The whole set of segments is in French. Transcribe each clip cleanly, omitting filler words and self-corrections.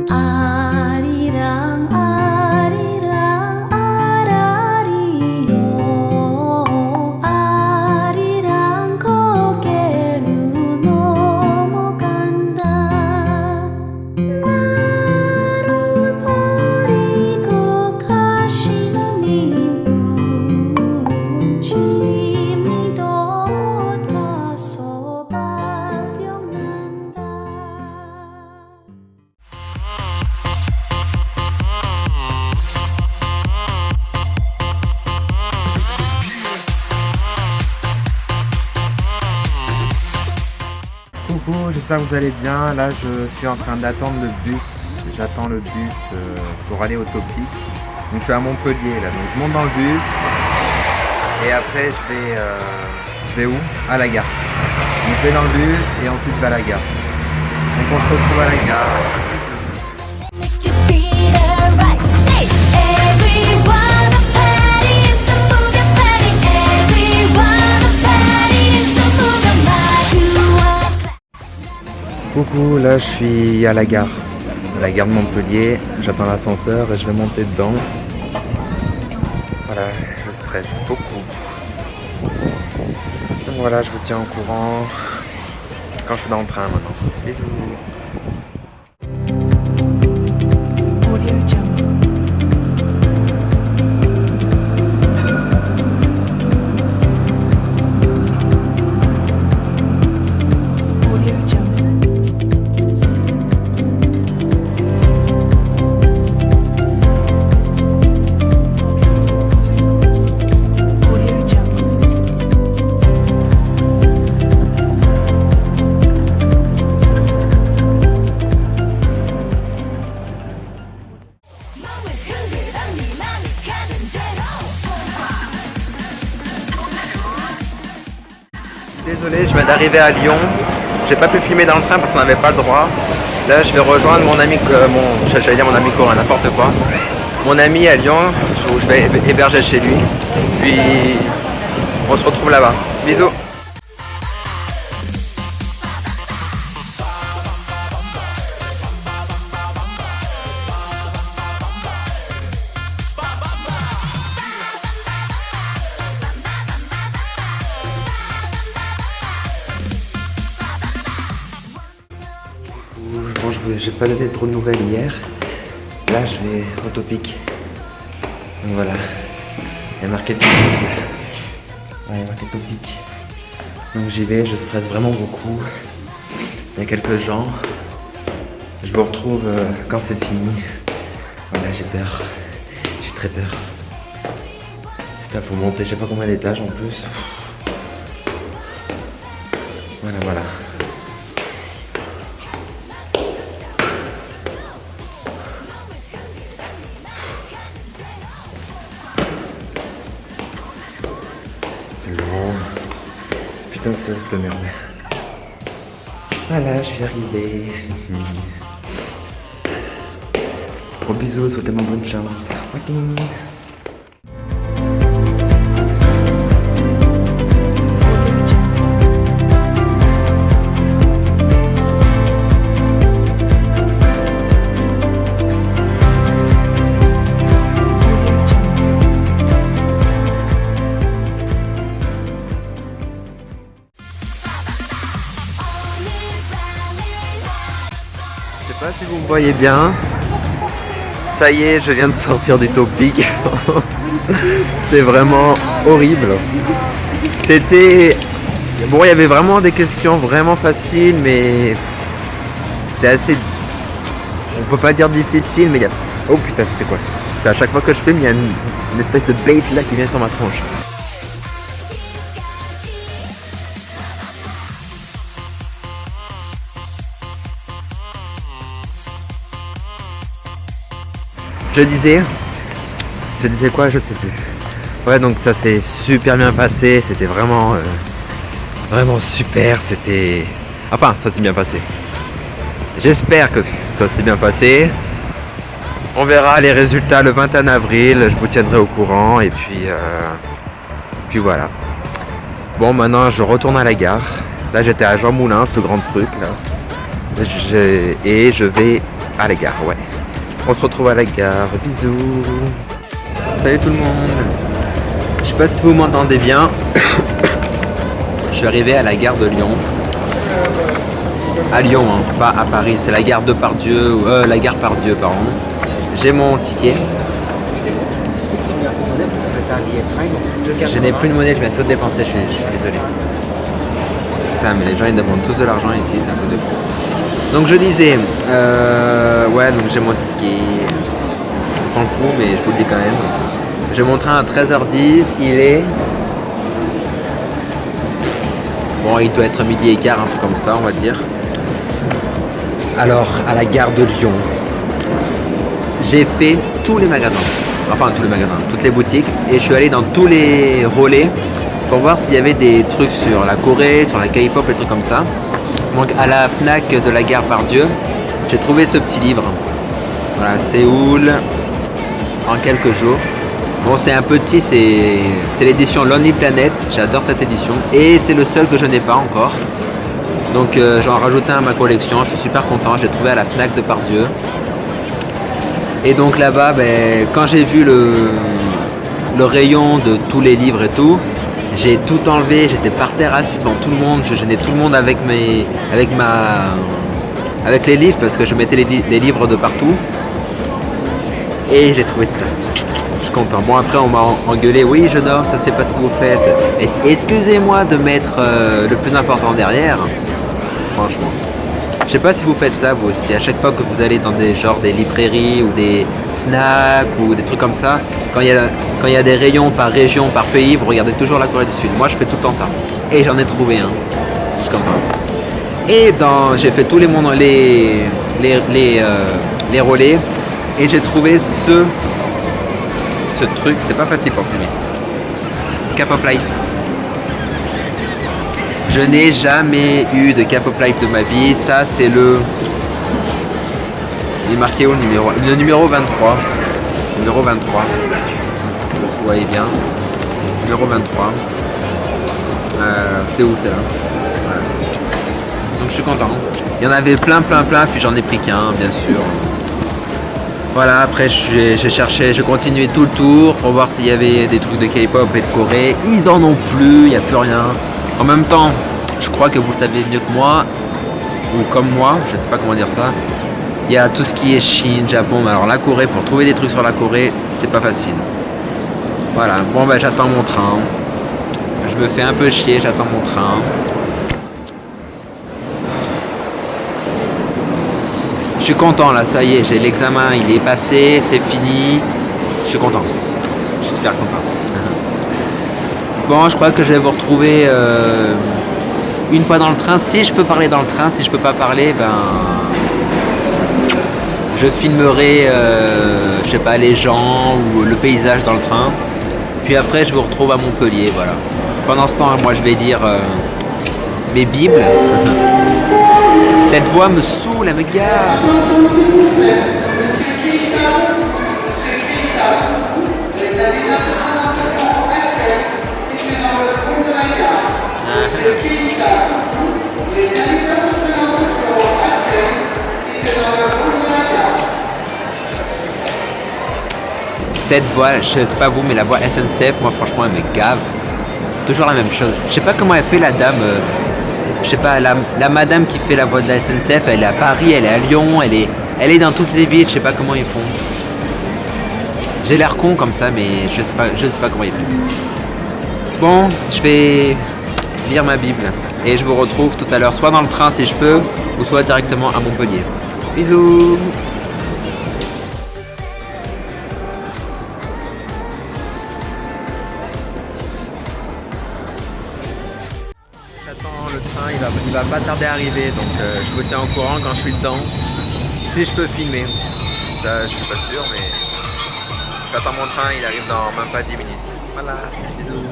아리랑 아리랑 아라리요 아리랑 고개로 넘어간다 나를 버리고 가시는 이분 심리도 못하소 발병난다. Coucou, j'espère que vous allez bien. Là, je suis en train d'attendre le bus. J'attends le bus pour aller au Topic. Donc, je suis à Montpellier là. Donc, je monte dans le bus et après, je vais où? À la gare. Donc, je vais dans le bus et ensuite je vais à la gare. Donc, on se retrouve à la gare. Make you feel alright. Say everyone a party, so move your body. Everyone a party, so move your body. Coucou, là, je suis à la gare de Montpellier. J'attends l'ascenseur et je vais monter dedans. Voilà, je stresse beaucoup. Donc voilà, je vous tiens au courant quand je suis dans le train maintenant. Bisous. Désolé, je viens d'arriver à Lyon. J'ai pas pu filmer dans le train parce qu'on n'avait pas le droit. Là, je vais rejoindre mon ami, j'allais dire mon ami coréen, n'importe quoi. Mon ami à Lyon, où je vais héberger chez lui. Puis, on se retrouve là-bas. Bisous. Bon, j'ai pas donné trop de nouvelles hier. Là, je vais au Topic. Donc voilà. Il y a marqué Topic. Ouais, il y a marqué Topic. Donc j'y vais, je stresse vraiment beaucoup. Il y a quelques gens. Je vous retrouve quand c'est fini. Voilà, j'ai peur. J'ai très peur. Putain, faut monter, je sais pas combien d'étages en plus. Voilà, voilà. Putain, c'est cette merde. Voilà, je suis arrivé. Gros bisous, souhaitez-moi bonne chance. Je sais pas si vous me voyez bien. Ça y est, je viens de sortir du Topic. C'est vraiment horrible. C'était... Bon, il y avait vraiment des questions vraiment faciles, mais... C'était assez... On peut pas dire difficile, mais il y a... Oh putain, c'était quoi ça? À chaque fois que je filme, il y a une espèce de bait là qui vient sur ma tronche. Je disais quoi, je sais plus. Ouais, donc ça s'est super bien passé, c'était vraiment vraiment super, c'était... Enfin, ça s'est bien passé. J'espère que ça s'est bien passé. On verra les résultats le 21 avril, je vous tiendrai au courant et puis voilà. Bon, maintenant je retourne à la gare. Là j'étais à Jean Moulin, ce grand truc là. Et je vais À la gare, ouais. On se retrouve à la gare. Bisous. Salut tout le monde. Je sais pas si vous m'entendez bien. Je suis arrivé à la gare de Lyon. À Lyon, hein, pas à Paris. C'est la gare de Pardieu. La gare Pardieu, pardon. J'ai mon ticket. Je n'ai plus de monnaie, je viens tout dépenser, je suis désolé. Putain, mais les gens ils demandent tous de l'argent ici, c'est un truc de fou. Donc je disais, ouais, donc j'ai mon ticket. On s'en fout, mais je vous le dis quand même. J'ai mon train à 13h10, il est. Bon, il doit être midi et quart, un truc comme ça, on va dire. Alors, à la gare de Lyon, j'ai fait tous les magasins. Enfin, tous les magasins, toutes les boutiques. Et je suis allé dans tous les relais pour voir s'il y avait des trucs sur la Corée, sur la K-pop, des trucs comme ça. Donc, à la Fnac de la gare Pardieu, j'ai trouvé ce petit livre. Voilà, Séoul, en quelques jours. Bon, c'est un petit, c'est l'édition Lonely Planet. J'adore cette édition. Et c'est le seul que je n'ai pas encore. Donc, j'en ai rajouté un à ma collection. Je suis super content. J'ai trouvé à la Fnac de Pardieu. Et donc là-bas, ben, quand j'ai vu le rayon de tous les livres et tout, j'ai tout enlevé, j'étais par terre assis devant tout le monde, je gênais tout le monde avec les livres parce que je mettais les livres de partout. Et j'ai trouvé ça. Je suis content. Bon, après on m'a engueulé, oui jeune homme, ça c'est pas ce que vous faites. Excusez-moi de mettre le plus important derrière. Franchement. Je sais pas si vous faites ça vous aussi, à chaque fois que vous allez dans des librairies ou des Fnac ou des trucs comme ça, quand il y a des rayons par région, par pays, vous regardez toujours la Corée du Sud. Moi je fais tout le temps ça. Et j'en ai trouvé un. Je suis content. Et j'ai fait tous les relais et j'ai trouvé ce truc, c'est pas facile pour filmer. K-pop Life. Je n'ai jamais eu de K-pop Life de ma vie. Ça, c'est le... Il est marqué où le numéro 23. Numéro 23. Vous voyez bien. Numéro 23. C'est où, c'est là. Voilà. Donc, je suis content. Il y en avait plein, puis j'en ai pris qu'un, bien sûr. Voilà, après, j'ai continué tout le tour pour voir s'il y avait des trucs de K-pop et de Corée. Ils en ont plus, il n'y a plus rien. En même temps, je crois que vous le savez mieux que moi, ou comme moi, je sais pas comment dire ça. Il y a tout ce qui est Chine, Japon, mais alors la Corée, pour trouver des trucs sur la Corée, c'est pas facile. Voilà, bon ben j'attends mon train. Je me fais un peu chier, j'attends mon train. Je suis content là, ça y est, j'ai l'examen, il est passé, c'est fini. Je suis content. Je suis super content. Bon, je crois que je vais vous retrouver une fois dans le train. Si je peux parler dans le train, si je peux pas parler, ben je filmerai, je sais pas, les gens ou le paysage dans le train. Puis après, je vous retrouve à Montpellier, voilà. Pendant ce temps, moi, je vais lire mes bibles. Cette voix me saoule, elle me gare. Cette voix, je sais pas vous, mais la voix SNCF, moi franchement elle me gave. Toujours la même chose. Je sais pas comment elle fait la dame. Je sais pas, la madame qui fait la voix de la SNCF, elle est à Paris, elle est à Lyon, elle est dans toutes les villes, je sais pas comment ils font. J'ai l'air con comme ça, mais je sais pas comment ils font. Bon, je vais lire ma Bible et je vous retrouve tout à l'heure, soit dans le train si je peux, ou soit directement à Montpellier. Bisous. J'attends le train, il va pas tarder à arriver, donc je vous tiens au courant quand je suis dedans, si je peux filmer. Ça, je suis pas sûr, mais j'attends mon train, il arrive dans même pas 10 minutes. Voilà, bisous.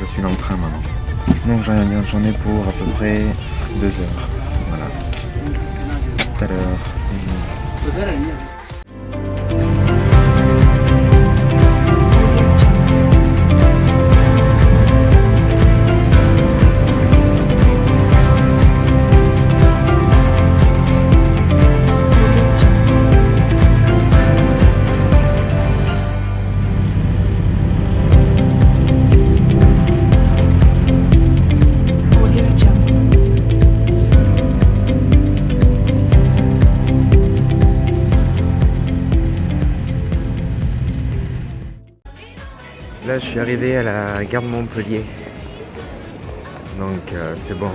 Je suis dans le train maintenant. Donc j'en ai pour à peu près 2 heures. Voilà. Tout à l'heure. je suis arrivé à la gare de Montpellier. Donc c'est bon,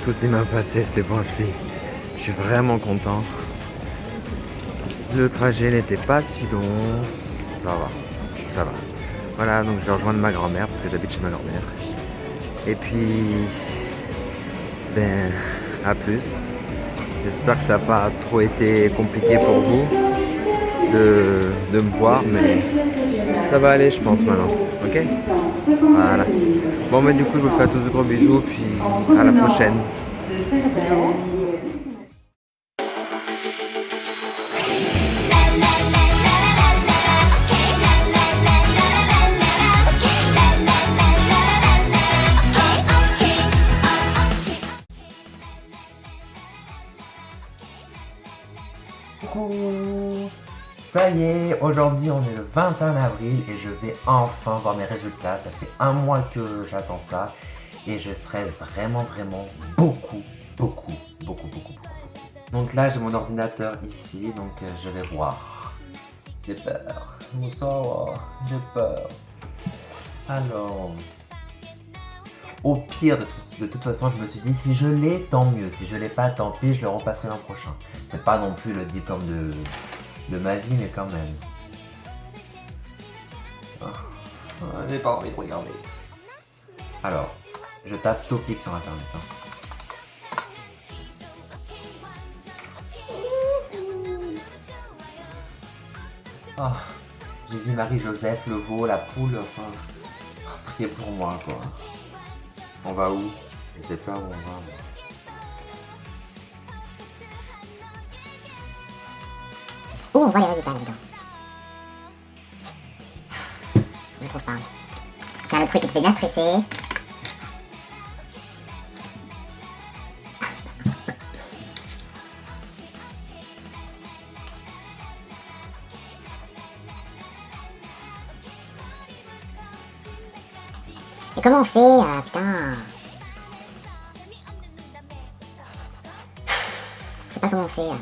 tout s'est bien passé, c'est bon, je suis vraiment content. Le trajet n'était pas si long, ça va. Voilà, donc je vais rejoindre ma grand-mère parce que j'habite chez ma grand-mère. Et puis, ben, à plus. J'espère que ça n'a pas trop été compliqué pour vous de me voir, mais ça va aller, je pense, maintenant. Ok? Voilà. Bon, mais du coup, je vous fais à tous de gros bisous, puis à la prochaine. Coucou. Ça y est, aujourd'hui on est le 21 avril et je vais enfin voir mes résultats. Ça fait un mois que j'attends ça et je stresse vraiment beaucoup. Donc là j'ai mon ordinateur ici, donc je vais voir. J'ai peur. J'ai peur. Alors, au pire, de toute façon, je me suis dit, si je l'ai, tant mieux. Si je l'ai pas, tant pis, je le repasserai l'an prochain. C'est pas non plus le diplôme de ma vie, mais quand même. J'ai pas envie de regarder. Alors, je tape topic sur internet. Jésus, Marie, Joseph, le veau, la poule, enfin, priez pour moi, quoi. On va où? Je sais pas où on va. Où on voit les résultats là-dedans? Je trouve pas. Tiens, le truc qui te fait bien stresser. Et comment on fait, putain? Je sais pas comment on fait.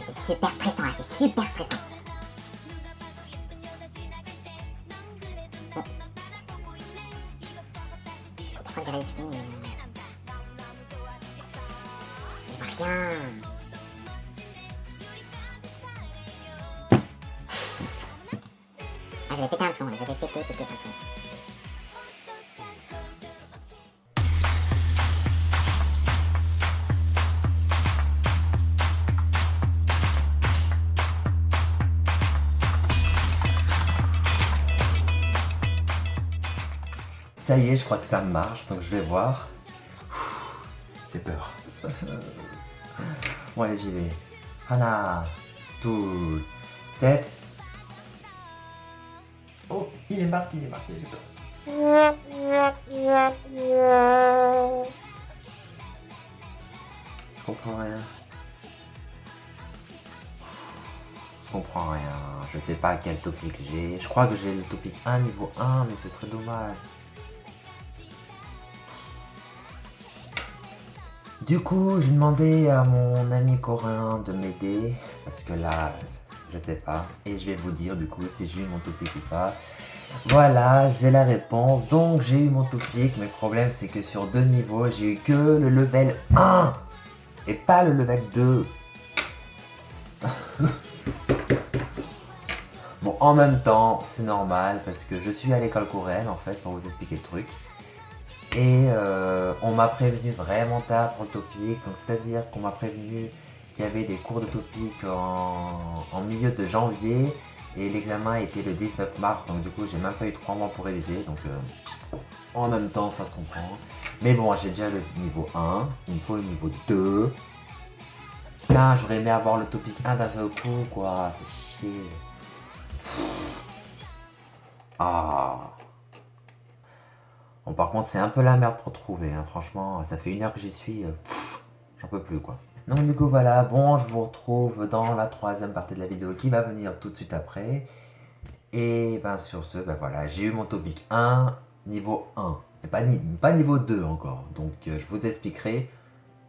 C'est super stressant, là, c'est super stressant. Bon. Je crois que j'ai réussi, mais... Je vois rien. Ah, je vais péter un plomb, là, je vais péter un plomb. Ça y est, je crois que ça marche, donc je vais voir. J'ai peur. Bon, allez, j'y vais. Hana, tout, 7. Oh, il est marqué, j'ai peur. Je comprends rien. Je comprends rien. Je sais pas quel topic j'ai. Je crois que j'ai le topic 1 niveau 1, mais ce serait dommage. Du coup, j'ai demandé à mon ami coréen de m'aider, parce que là, je sais pas, et je vais vous dire du coup si j'ai eu mon topic ou pas. Voilà, j'ai la réponse, donc j'ai eu mon topic, mais le problème c'est que sur 2 niveaux, j'ai eu que le level 1, et pas le level 2. Bon, en même temps, c'est normal, parce que je suis à l'école coréenne, en fait, pour vous expliquer le truc. Et on m'a prévenu vraiment tard pour le topic, donc c'est-à-dire qu'on m'a prévenu qu'il y avait des cours de topic en milieu de janvier et l'examen était le 19 mars, donc du coup j'ai même pas eu 3 mois pour réviser, donc en même temps ça se comprend. Mais bon, j'ai déjà le niveau 1, il me faut le niveau 2. Putain, j'aurais aimé avoir le topic 1 d'un seul coup, quoi, fait chier. Ah. Bon, par contre, c'est un peu la merde pour trouver, hein. Franchement, ça fait 1 heure que j'y suis, j'en peux plus, quoi. Donc du coup, voilà, bon, je vous retrouve dans la 3e partie de la vidéo qui va venir tout de suite après. Et ben sur ce, ben voilà, j'ai eu mon topic 1, niveau 1, et pas niveau 2 encore. Donc je vous expliquerai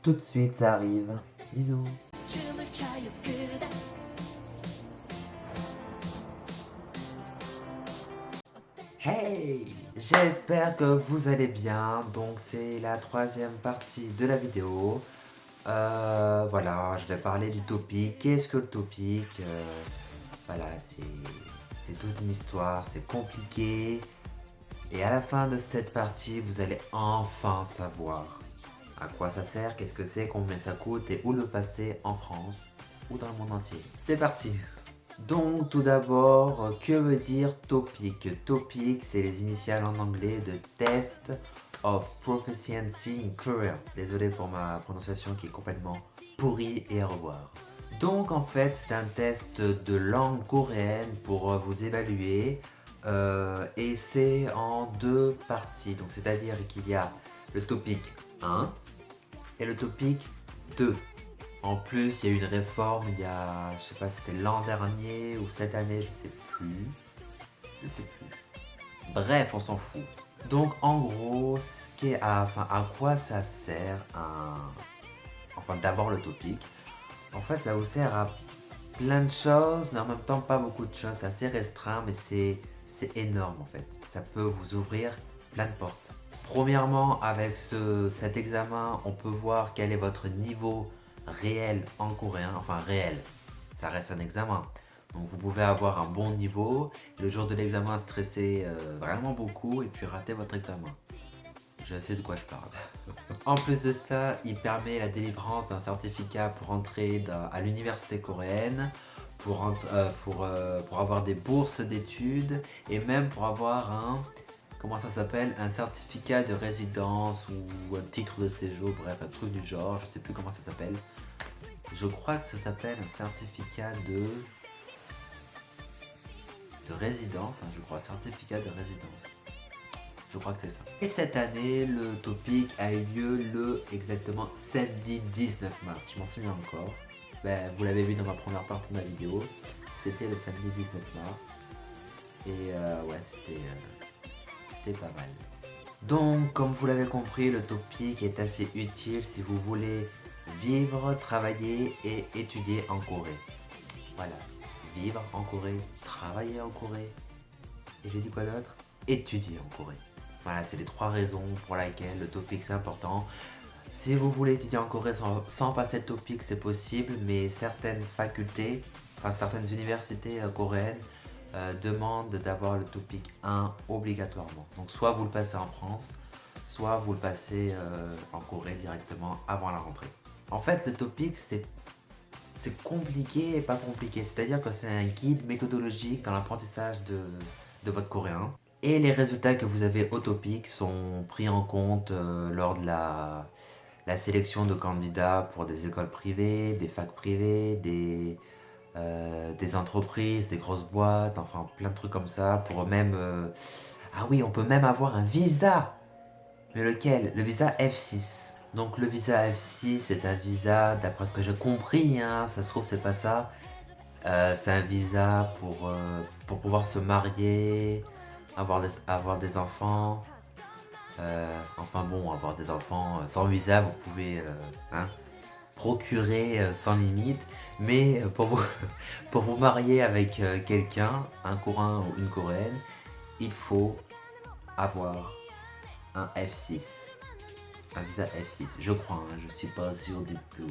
tout de suite, ça arrive. Bisous. 춤을 춰요 그대 J'espère que vous allez bien. Donc c'est la troisième partie de la vidéo. Voilà, je vais parler du topic. Qu'est-ce que le topic? Voilà, c'est toute une histoire, c'est compliqué. Et à la fin de cette partie, vous allez enfin savoir à quoi ça sert, qu'est-ce que c'est, combien ça coûte et où le passer en France ou dans le monde entier. C'est parti! Donc tout d'abord, que veut dire topic? Topic, c'est les initiales en anglais de Test of Proficiency in Korean. Désolé pour ma prononciation qui est complètement pourrie et à revoir. Donc en fait, c'est un test de langue coréenne pour vous évaluer et c'est en deux parties. Donc c'est-à-dire qu'il y a le topic 1 et le topic 2. En plus, il y a eu une réforme il y a, je sais pas, c'était l'an dernier ou cette année, je sais plus. Bref, on s'en fout. Donc en gros, à quoi ça sert d'abord le topic. En fait, ça vous sert à plein de choses, mais en même temps pas beaucoup de choses. C'est assez restreint, mais c'est énorme en fait. Ça peut vous ouvrir plein de portes. Premièrement, avec cet examen, on peut voir quel est votre niveau réel en coréen. Enfin réel, ça reste un examen. Donc vous pouvez avoir un bon niveau, le jour de l'examen stresser vraiment beaucoup et puis rater votre examen. Je sais de quoi je parle. En plus de ça, il permet la délivrance d'un certificat pour entrer à l'université coréenne, pour avoir des bourses d'études et même pour avoir un certificat de résidence ou un titre de séjour, bref, un truc du genre, je sais plus comment ça s'appelle. Je crois que ça s'appelle un certificat de résidence, je crois, certificat de résidence. Je crois que c'est ça. Et cette année, le topic a eu lieu le samedi 19 mars. Je m'en souviens encore. Vous l'avez vu dans ma première partie de ma vidéo. C'était le samedi 19 mars. Et ouais, c'était pas mal. Donc, comme vous l'avez compris, le topic est assez utile si vous voulez vivre, travailler et étudier en Corée. Voilà. Vivre en Corée, travailler en Corée. Et j'ai dit quoi d'autre? Étudier en Corée. Voilà, c'est les trois raisons pour lesquelles le topic c'est important. Si vous voulez étudier en Corée sans passer le topic, c'est possible, mais certaines facultés, certaines universités coréennes demandent d'avoir le topic 1 obligatoirement. Donc soit vous le passez en France, soit vous le passez en Corée directement avant la rentrée. En fait, le topic c'est compliqué et pas compliqué, c'est-à-dire que c'est un guide méthodologique dans l'apprentissage de votre coréen. Et les résultats que vous avez au topic sont pris en compte lors de la sélection de candidats pour des écoles privées, des facs privées, des entreprises, des grosses boîtes, enfin plein de trucs comme ça, pour même... Ah oui, on peut même avoir un visa. Mais lequel? Le visa F6. Donc le visa F6, c'est un visa, d'après ce que j'ai compris, hein, ça se trouve c'est pas ça. C'est un visa pour pouvoir se marier, avoir des enfants. Avoir des enfants sans visa, vous pouvez procurer sans limite. Mais pour vous marier avec quelqu'un, un Coréen ou une Coréenne, il faut avoir un F6. Un visa F6, je crois, je suis pas sûr du tout.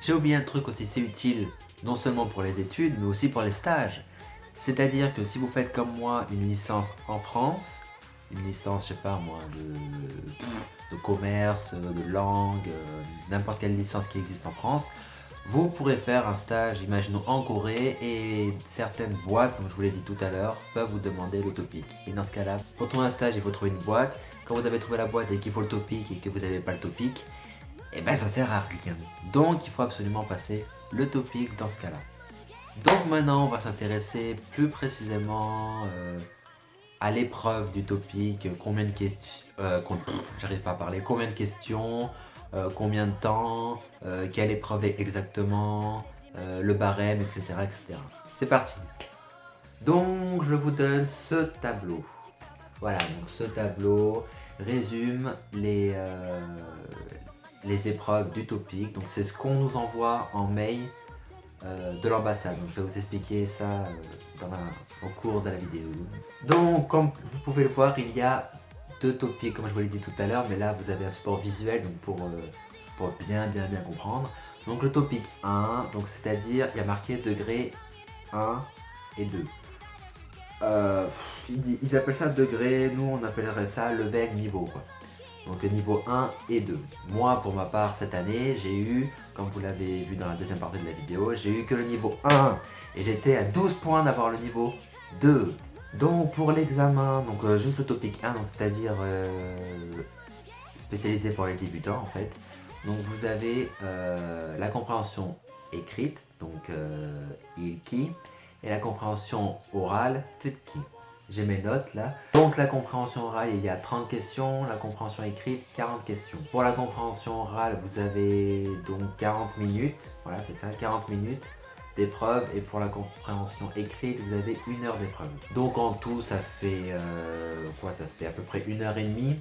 J'ai oublié un truc aussi, c'est utile non seulement pour les études, mais aussi pour les stages. C'est-à-dire que si vous faites comme moi une licence en France, une licence, je sais pas moi, de commerce, de langue, n'importe quelle licence qui existe en France, vous pourrez faire un stage, imaginons en Corée, et certaines boîtes, comme je vous l'ai dit tout à l'heure, peuvent vous demander le topic. Et dans ce cas-là, pour trouver un stage, il faut trouver une boîte. Quand vous avez trouvé la boîte et qu'il faut le topic et que vous n'avez pas le topic, et ben ça sert à rien. Donc il faut absolument passer le topic dans ce cas-là. Donc maintenant on va s'intéresser plus précisément à l'épreuve du topic, combien de questions, j'arrive pas à parler, combien de questions, combien de temps, quelle épreuve est exactement, le barème, etc. etc. C'est parti. Donc je vous donne ce tableau. Voilà, donc ce tableau résume les épreuves du topic. Donc c'est ce qu'on nous envoie en mail de l'ambassade. Donc je vais vous expliquer ça au cours de la vidéo. Donc comme vous pouvez le voir, il y a deux topics comme je vous l'ai dit tout à l'heure, mais là vous avez un support visuel donc pour bien comprendre. Donc le topic 1, donc c'est-à-dire il y a marqué degré 1 et 2. Ils appellent ça degré, nous on appellerait ça level niveau quoi. Donc niveau 1 et 2. Moi pour ma part cette année j'ai eu, comme vous l'avez vu dans la deuxième partie de la vidéo, j'ai eu que le niveau 1 et j'étais à 12 points d'avoir le niveau 2. Donc pour l'examen, donc juste le topic 1, c'est-à-dire spécialisé pour les débutants en fait. Donc vous avez la compréhension écrite, donc ilki, et la compréhension orale, tutki. J'ai mes notes là. Donc la compréhension orale, il y a 30 questions, la compréhension écrite, 40 questions. Pour la compréhension orale, vous avez donc 40 minutes, voilà c'est ça, 40 minutes d'épreuve, et pour la compréhension écrite, vous avez 1 heure d'épreuve. Donc en tout, ça fait ça fait à peu près 1h30.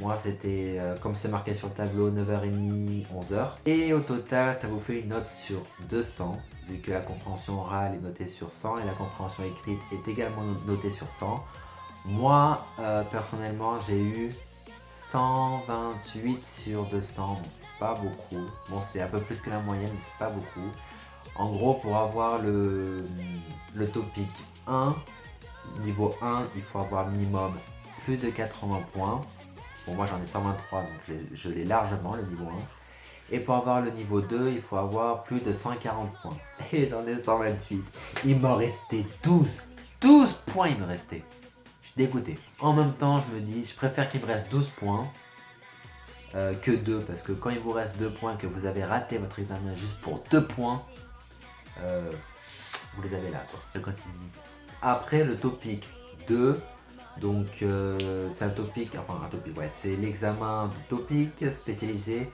Moi c'était, comme c'est marqué sur le tableau, 9h30, 11h. Et au total, ça vous fait une note sur 200, vu que la compréhension orale est notée sur 100 et la compréhension écrite est également notée sur 100. Moi, personnellement, j'ai eu 128 sur 200, donc pas beaucoup. Bon, c'est un peu plus que la moyenne, mais c'est pas beaucoup. En gros, pour avoir le topic 1, niveau 1, il faut avoir minimum plus de 80 points. Bon, moi j'en ai 123, donc je l'ai largement le niveau 1. Et pour avoir le niveau 2, il faut avoir plus de 140 points. Et j'en ai 128. Il m'en restait 12. 12 points il me restait. Je suis dégoûté. En même temps, je me dis, je préfère qu'il me reste 12 points que 2. Parce que quand il vous reste 2 points, que vous avez raté votre examen juste pour 2 points, vous les avez là quoi. Je continue. Après le topic 2, donc c'est un topic, ouais, c'est l'examen du topic spécialisé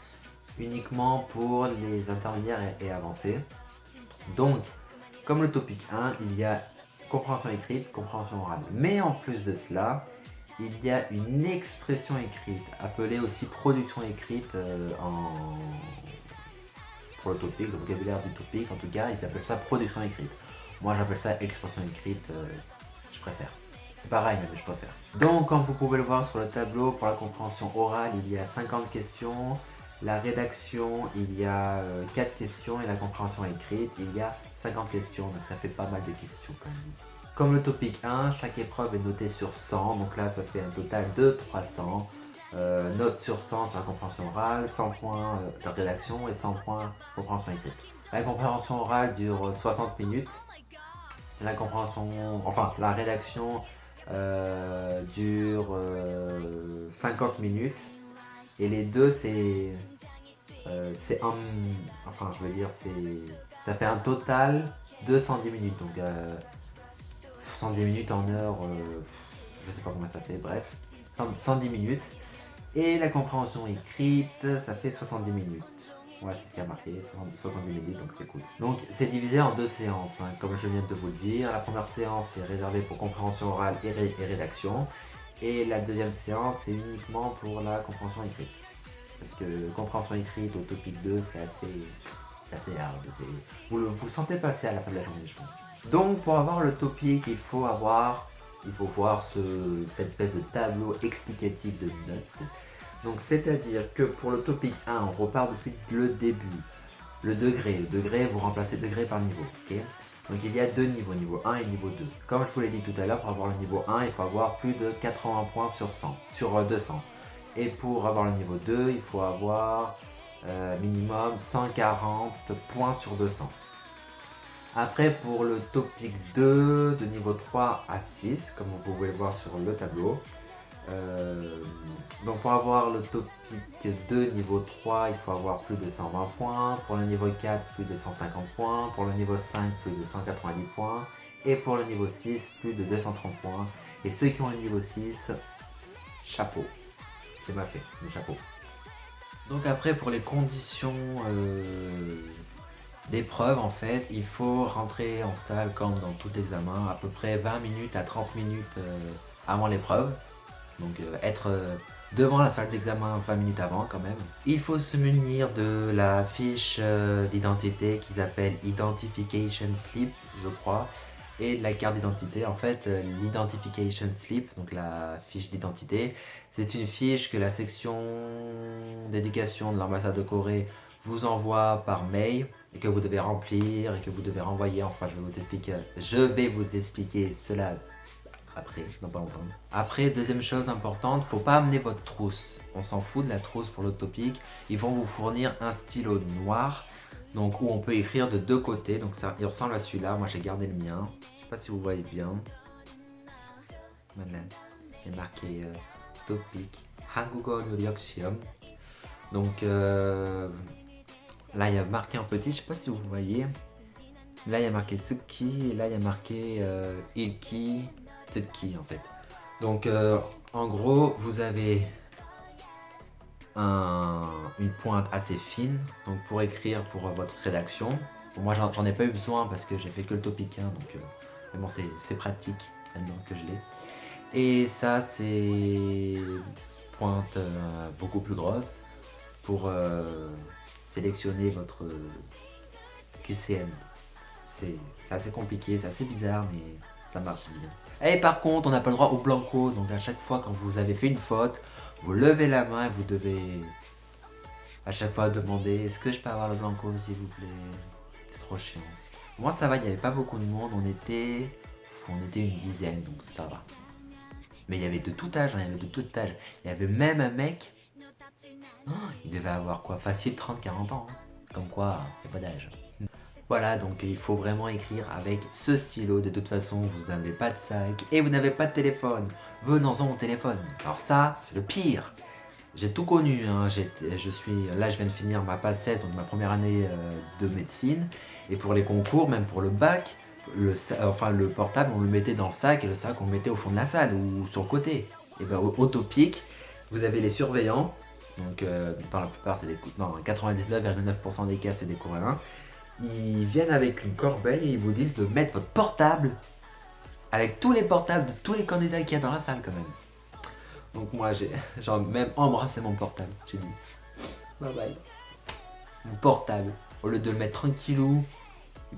uniquement pour les intermédiaires et avancés. Donc comme le topic 1, il y a compréhension écrite, compréhension orale. Mais en plus de cela, il y a une expression écrite, appelée aussi production écrite pour le topic, le vocabulaire du topic. En tout cas, ils appellent ça production écrite. Moi j'appelle ça expression écrite, je préfère. C'est pareil, mais je préfère. Donc comme vous pouvez le voir sur le tableau, pour la compréhension orale, il y a 50 questions. La rédaction, il y a 4 questions. Et la compréhension écrite, il y a 50 questions. Donc ça fait pas mal de questions quand même. Comme le topic 1, chaque épreuve est notée sur 100. Donc là, ça fait un total de 300. Note sur 100 sur la compréhension orale, 100 points de rédaction et 100 points compréhension écrite. La compréhension orale dure 60 minutes. La rédaction dure 50 minutes. Et les deux, ça fait un total de 110 minutes. Donc 110 minutes en heure, je sais pas comment ça fait, bref, 110 minutes. Et la compréhension écrite, ça fait 70 minutes. Ouais, c'est ce qui a marqué, 70 minutes, donc c'est cool. Donc c'est divisé en 2 séances, hein, comme je viens de vous le dire. La première séance est réservée pour compréhension orale et rédaction. Et la deuxième séance, c'est uniquement pour la compréhension écrite. Parce que compréhension écrite au topic 2, c'est assez hard. Vous sentez passer à la fin de la journée, je pense. Donc pour avoir le topic, il faut voir cette espèce de tableau explicatif de notes. Donc c'est-à-dire que pour le topic 1, on repart depuis le début. Le degré, vous remplacez degré par niveau. Okay, donc il y a 2 niveaux, niveau 1 et niveau 2. Comme je vous l'ai dit tout à l'heure, pour avoir le niveau 1, il faut avoir plus de 80 points sur 200. Et pour avoir le niveau 2, il faut avoir minimum 140 points sur 200. Après, pour le topic 2, de niveau 3 à 6, comme vous pouvez le voir sur le tableau. Donc pour avoir le topic 2 niveau 3, il faut avoir plus de 120 points. Pour le niveau 4, plus de 150 points. Pour le niveau 5, plus de 190 points. Et pour le niveau 6, plus de 230 points. Et ceux qui ont le niveau 6, chapeau. C'est mal fait, le chapeau. Donc après, pour les conditions d'épreuve, en fait, il faut rentrer en salle comme dans tout examen, à peu près 20 minutes à 30 minutes avant l'épreuve. Donc être devant la salle d'examen 20 minutes avant quand même. Il faut se munir de la fiche d'identité qu'ils appellent Identification Slip, je crois, et de la carte d'identité. En fait, l'Identification Slip, donc la fiche d'identité, c'est une fiche que la section d'éducation de l'ambassade de Corée vous envoie par mail et que vous devez remplir et que vous devez renvoyer. Enfin, je vais vous expliquer cela après, dans pas longtemps. Après, deuxième chose importante, faut pas amener votre trousse. On s'en fout de la trousse pour l'autopic. Ils vont vous fournir un stylo noir, donc où on peut écrire de deux côtés. Donc ça, il ressemble à celui-là. Moi, j'ai gardé le mien. Je sais pas si vous voyez bien. Voilà. Il est marqué topic 한국어 능력 시험. Donc là, il y a marqué en petit. Je sais pas si vous voyez. Là, il y a marqué Suki et là, il y a marqué Ilki. Qui en fait. Donc en gros vous avez une pointe assez fine donc pour écrire pour votre rédaction. Bon, moi j'en ai pas eu besoin parce que j'ai fait que le topic 1 donc mais bon c'est pratique maintenant que je l'ai. Et ça c'est pointe beaucoup plus grosse pour sélectionner votre QCM. C'est assez compliqué, c'est assez bizarre mais ça marche bien. Et par contre, on n'a pas le droit au blanco, donc à chaque fois quand vous avez fait une faute, vous levez la main et vous devez à chaque fois demander est-ce que je peux avoir le blanco s'il vous plaît. C'est trop chiant. Moi ça va, il n'y avait pas beaucoup de monde, on était une dizaine, donc ça va. Mais il y avait de tout âge, Il y avait même un mec, il devait avoir quoi, facile 30-40 ans. Hein. Comme quoi, il n'y a pas d'âge. Voilà, donc il faut vraiment écrire avec ce stylo. De toute façon, vous n'avez pas de sac et vous n'avez pas de téléphone. Venons-en au téléphone. Alors ça, c'est le pire. J'ai tout connu. Hein. Là, je viens de finir ma PAS 16, donc ma première année de médecine. Et pour les concours, même pour le bac, le portable, on le mettait dans le sac et le sac, on le mettait au fond de la salle ou sur le côté. Et bien, au topic, vous avez les surveillants. Donc, dans la plupart, c'est 99,9% des cas, c'est des Coréens. Ils viennent avec une corbeille et ils vous disent de mettre votre portable avec tous les portables de tous les candidats qu'il y a dans la salle quand même. Donc moi j'ai même embrassé mon portable. J'ai dit bye bye. Mon portable, au lieu de le mettre tranquillou,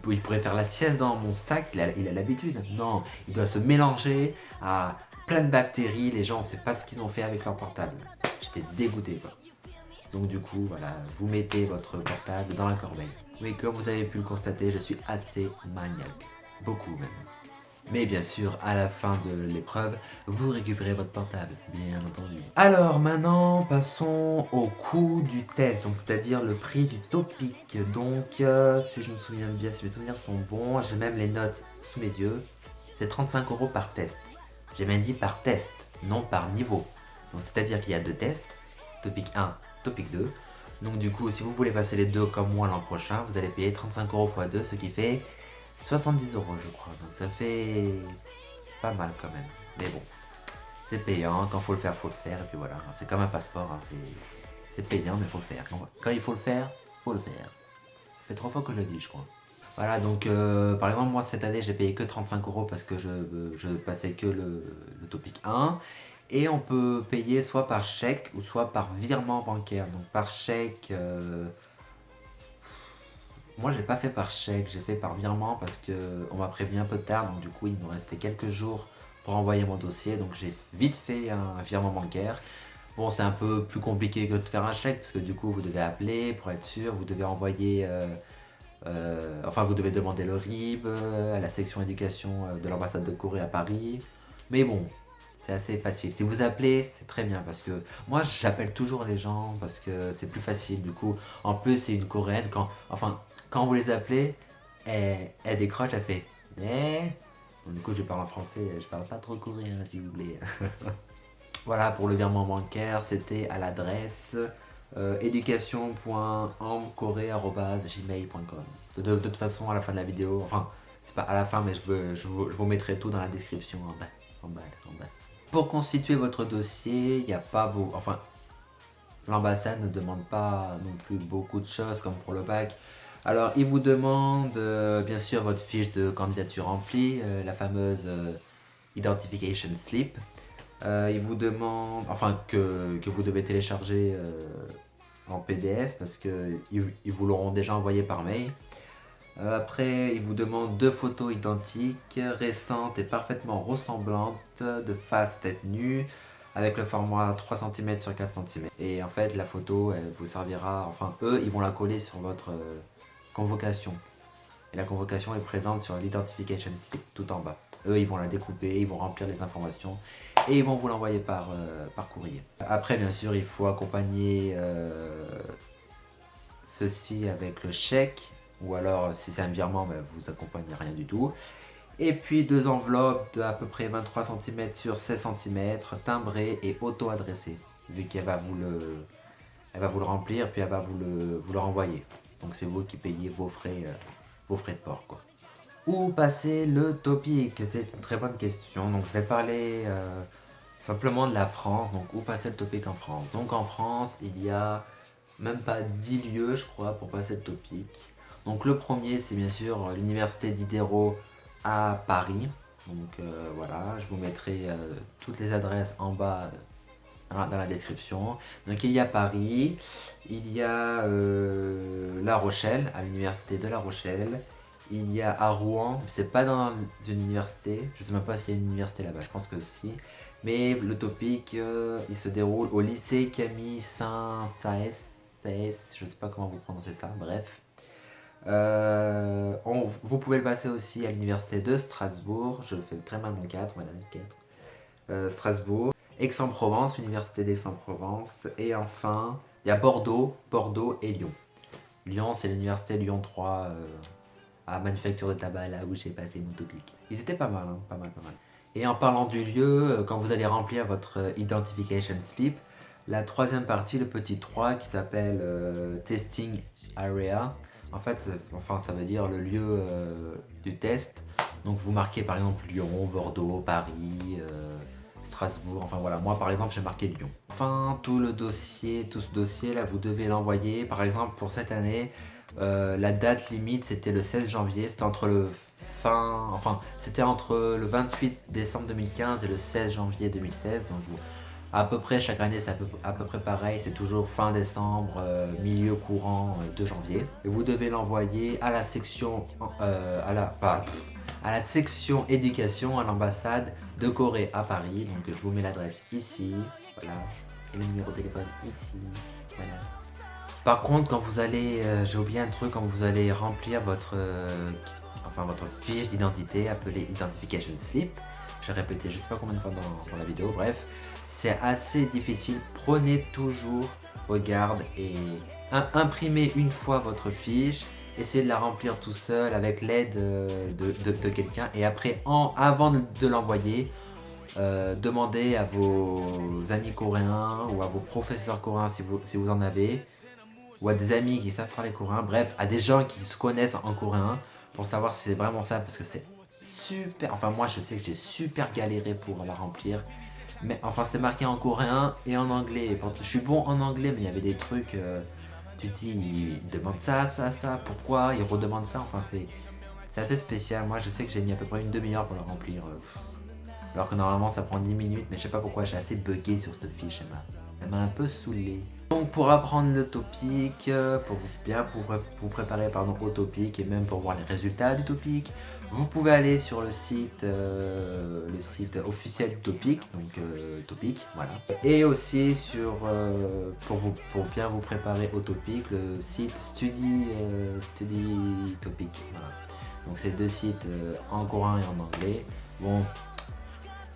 il pourrait faire la sieste dans mon sac, il a l'habitude. Non, il doit se mélanger à plein de bactéries, les gens on sait pas ce qu'ils ont fait avec leur portable. J'étais dégoûté quoi. Donc du coup voilà, vous mettez votre portable dans la corbeille. Oui, comme vous avez pu le constater, je suis assez maniaque. Beaucoup même. Mais bien sûr, à la fin de l'épreuve, vous récupérez votre portable, bien entendu. Alors maintenant, passons au coût du test, donc c'est-à-dire le prix du topic. Donc, si je me souviens bien, si mes souvenirs sont bons, j'ai même les notes sous mes yeux. C'est 35 € par test. J'ai même dit par test, non par niveau. Donc c'est-à-dire qu'il y a 2 tests, topic 1, topic 2. Donc du coup, si vous voulez passer les deux comme moi l'an prochain, vous allez payer 35 € x 2, ce qui fait 70 € je crois. Donc ça fait pas mal quand même. Mais bon, c'est payant, quand faut le faire, et puis voilà. C'est comme un passeport, hein. C'est payant mais faut le faire. Quand il faut le faire, faut le faire. Ça fait 3 fois que je le dis je crois. Voilà, donc par exemple moi cette année j'ai payé que 35 € parce que je passais que le topic 1. Et on peut payer soit par chèque ou soit par virement bancaire. Donc par chèque, moi j'ai pas fait par chèque, j'ai fait par virement parce qu'on m'a prévenu un peu tard. Donc du coup il me restait quelques jours pour envoyer mon dossier. Donc j'ai vite fait un virement bancaire. Bon c'est un peu plus compliqué que de faire un chèque parce que du coup vous devez appeler pour être sûr. Vous devez envoyer, vous devez demander le RIB à la section éducation de l'ambassade de Corée à Paris. Mais bon... c'est assez facile. Si vous appelez, c'est très bien parce que moi j'appelle toujours les gens parce que c'est plus facile du coup. En plus c'est une coréenne, quand vous les appelez, elle décroche, elle fait bon, du coup je parle en français, je parle pas trop coréen s'il vous plaît. Voilà pour le virement bancaire, c'était à l'adresse education.amcoré@gmail.com. De toute façon à la fin de la vidéo, c'est pas à la fin mais je vous mettrai tout dans la description en bas. Pour constituer votre dossier, il n'y a pas beau... l'ambassade ne demande pas non plus beaucoup de choses comme pour le bac. Alors, il vous demande bien sûr votre fiche de candidature remplie, la fameuse Identification Slip. Il vous demande, enfin que vous devez télécharger en PDF parce qu'ils vous l'auront déjà envoyé par mail. Après, il vous demande 2 photos identiques, récentes et parfaitement ressemblantes, de face tête nue, avec le format 3 cm sur 4 cm. Et en fait, la photo, elle vous servira, enfin eux, ils vont la coller sur votre convocation. Et la convocation est présente sur l'identification slip, tout en bas. Eux, ils vont la découper, ils vont remplir les informations et ils vont vous l'envoyer par courrier. Après, bien sûr, il faut accompagner ceci avec le chèque, ou alors si c'est un virement, ben, vous accompagnez rien du tout. Et puis 2 enveloppes de à peu près 23 cm sur 16 cm, timbrées et auto-adressées, vu qu'elle va vous le remplir, puis elle va vous le renvoyer. Donc c'est vous qui payez vos frais de port, quoi. Où passer le topic? C'est une très bonne question. Donc je vais parler simplement de la France. Donc où passer le topic en France? Donc en France, il y a même pas 10 lieux, je crois, pour passer le topic. Donc le premier, c'est bien sûr l'université Diderot à Paris. Donc voilà, je vous mettrai toutes les adresses en bas dans la description. Donc il y a Paris, il y a La Rochelle, à l'université de La Rochelle. Il y a à Rouen, c'est pas dans une université, je sais même pas s'il y a une université là-bas, je pense que si. Mais le topic, il se déroule au lycée Camille Saint-Saës, je sais pas comment vous prononcez ça, bref. Vous pouvez le passer aussi à l'université de Strasbourg, je fais très mal mon 4, voilà, 4. Strasbourg, Aix-en-Provence, l'université d'Aix-en-Provence, et enfin, il y a Bordeaux et Lyon. Lyon, c'est l'université Lyon 3 à Manufacture de Tabac, là où j'ai passé mon topic. Ils étaient pas mal, hein, pas mal. Et en parlant du lieu, quand vous allez remplir votre Identification Slip, la troisième partie, le petit 3 qui s'appelle Testing Area, en fait, ça veut dire le lieu du test. Donc vous marquez par exemple Lyon, Bordeaux, Paris, Strasbourg, enfin voilà, moi par exemple j'ai marqué Lyon. Enfin, tout ce dossier là, vous devez l'envoyer. Par exemple pour cette année, la date limite c'était le 16 janvier, c'était entre le 28 décembre 2015 et le 16 janvier 2016. Donc à peu près chaque année c'est à peu près pareil, c'est toujours fin décembre, milieu courant de janvier. Et vous devez l'envoyer à la section à la section éducation à l'ambassade de Corée à Paris. Donc je vous mets l'adresse ici, voilà, et le numéro de téléphone ici, voilà. Par contre, quand vous allez, j'ai oublié un truc, quand vous allez remplir votre fiche d'identité appelée Identification Slip, j'ai répété je sais pas combien de fois dans la vidéo, bref, c'est assez difficile. Prenez toujours vos gardes et imprimez une fois votre fiche, essayez de la remplir tout seul avec l'aide de quelqu'un, et après, avant de l'envoyer, demandez à vos amis coréens ou à vos professeurs coréens si vous en avez, ou à des amis qui savent parler coréen, bref, à des gens qui se connaissent en coréen pour savoir si c'est vraiment ça, parce que c'est super, enfin moi je sais que j'ai super galéré pour la remplir, mais enfin c'est marqué en coréen et en anglais. Je suis bon en anglais, mais il y avait des trucs, tu te dis, il demande ça, pourquoi il redemande ça, enfin c'est assez spécial. Moi je sais que j'ai mis à peu près une demi-heure pour la remplir, alors que normalement ça prend 10 minutes, mais je sais pas pourquoi j'ai assez bugué sur cette fiche, elle m'a un peu saoulé. Donc pour apprendre le topic, pour vous préparer au topic et même pour voir les résultats du topic, vous pouvez aller sur le site officiel du topic, donc topic, voilà. Et aussi pour bien vous préparer au topic, le site Study Topic, voilà. Donc c'est 2 sites en coréen et en anglais. Bon,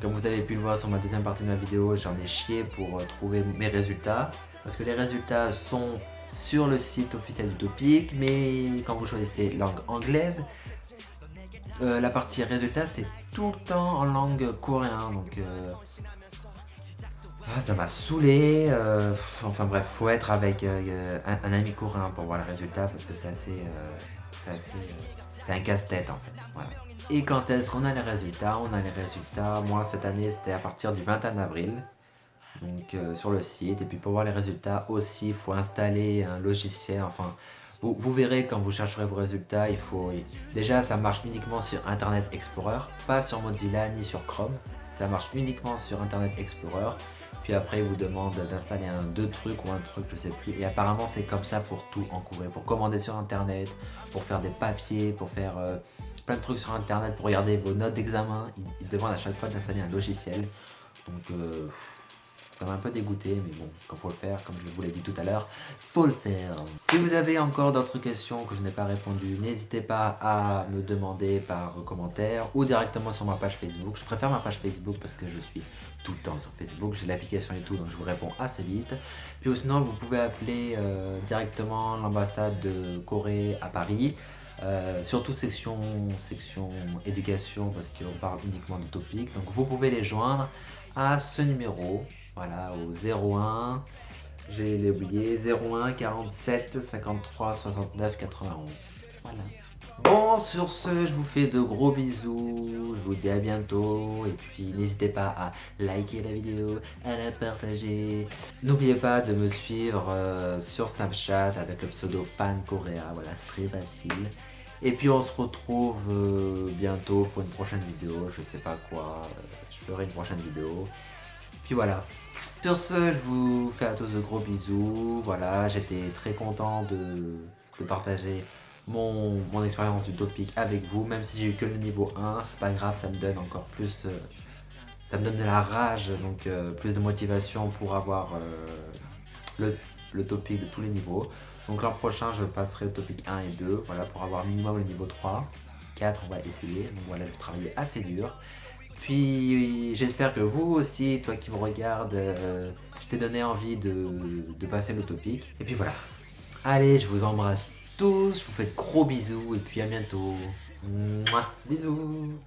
comme vous avez pu le voir sur ma deuxième partie de ma vidéo, j'en ai chié pour trouver mes résultats. Parce que les résultats sont sur le site officiel du topic, mais quand vous choisissez langue anglaise, la partie résultats c'est tout le temps en langue coréenne. Donc ça m'a saoulé. Enfin bref, faut être avec un ami coréen pour voir les résultats, parce que c'est un casse-tête en fait. Voilà. Et quand est-ce qu'on a les résultats? On a les résultats, moi cette année c'était à partir du 21 avril. Donc sur le site, et puis pour voir les résultats aussi, il faut installer un logiciel. Enfin, vous verrez quand vous chercherez vos résultats, déjà ça marche uniquement sur Internet Explorer, pas sur Mozilla ni sur Chrome. Ça marche uniquement sur Internet Explorer. Puis après, il vous demande d'installer deux trucs ou un truc, je sais plus. Et apparemment, c'est comme ça pour tout en Corée. Pour commander sur Internet, pour faire des papiers, pour faire plein de trucs sur Internet, pour regarder vos notes d'examen. Il demande à chaque fois d'installer un logiciel. Donc, ça m'a un peu dégoûté, mais bon, quand faut le faire, comme je vous l'ai dit tout à l'heure, faut le faire. Si vous avez encore d'autres questions que je n'ai pas répondu, n'hésitez pas à me demander par commentaire ou directement sur ma page Facebook. Je préfère ma page Facebook parce que je suis tout le temps sur Facebook, j'ai l'application et tout, donc je vous réponds assez vite. Puis sinon, vous pouvez appeler directement l'ambassade de Corée à Paris. Surtout section éducation parce qu'on parle uniquement de topic. Donc vous pouvez les joindre à ce numéro. Voilà, au 01, j'ai l'ai oublié, 01 47 53 69 91. Voilà. Bon, sur ce, je vous fais de gros bisous, je vous dis à bientôt, et puis n'hésitez pas à liker la vidéo, à la partager. N'oubliez pas de me suivre sur Snapchat avec le pseudo FanKorea, voilà, c'est très facile. Et puis on se retrouve bientôt pour une prochaine vidéo, je sais pas quoi, je ferai une prochaine vidéo. Puis voilà. Sur ce, je vous fais à tous de gros bisous. Voilà, j'étais très content de partager mon expérience du topic avec vous. Même si j'ai eu que le niveau 1, c'est pas grave, ça me donne encore plus... ça me donne de la rage, donc plus de motivation pour avoir le topic de tous les niveaux. Donc l'an prochain, je passerai le topic 1 et 2, voilà, pour avoir minimum le niveau 3. 4, on va essayer. Donc voilà, je vais travailler assez dur. Puis j'espère que vous aussi, toi qui me regardes, je t'ai donné envie de passer le topic. Et puis voilà. Allez, je vous embrasse tous, je vous fais de gros bisous et puis à bientôt. Mouah, bisous.